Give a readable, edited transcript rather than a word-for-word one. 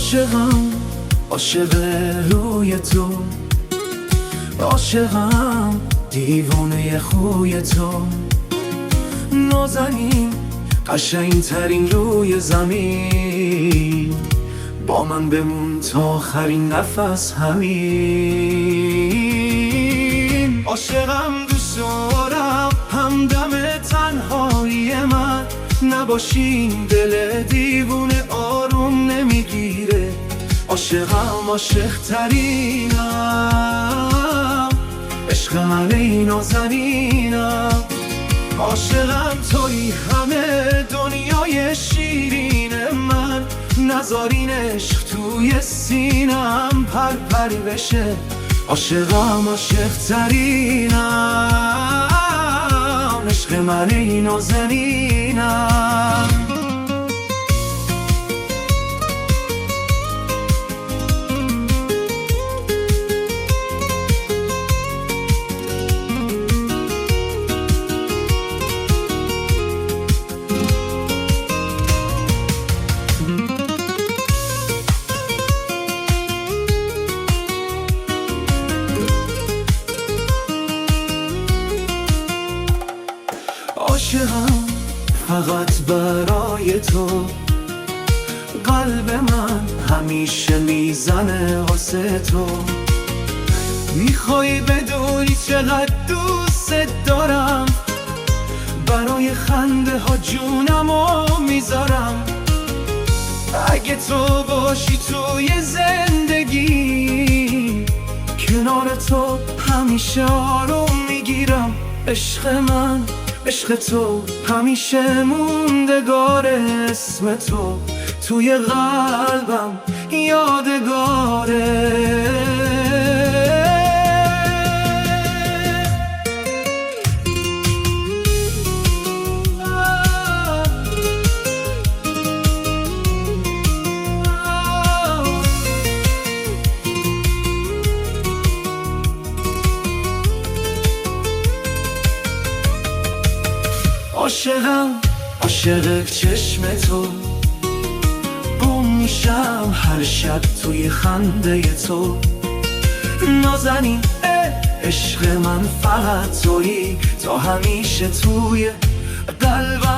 عاشقم، عاشق روی تو، عاشقم دیوانه خوی تو. نازنین قشنگ ترین روی زمین، با من بمون تا آخرین نفس همین. عاشقم دوست دارم همدم تنهایی من نباشین، دل دیوونه آروم نمیگیره. عاشقم عاشق ترینم، عشق من ای نازنینم. عاشقم توی همه دنیای شیرین من، نذارین عشق توی سینم پر پر بشه. عاشقم عاشق ترینم، عشق من ای نازنینم. عاشقم فقط برای تو، قلب من همیشه میزنه واسه تو. میخوای بدونی چقدر دوست دارم، برای خنده ها جونمو میذارم. اگه تو باشی توی زندگی، کنار تو همیشه آروم میگیرم. عشق من، عشق تو همیشه موندگار، اسم تو توی قلبم یادگاره. عاشقم عاشق چشم تو، گم میشم هر شب توی خنده تو. نازنین عشق من فقط تویی، تا همیشه توی قلبم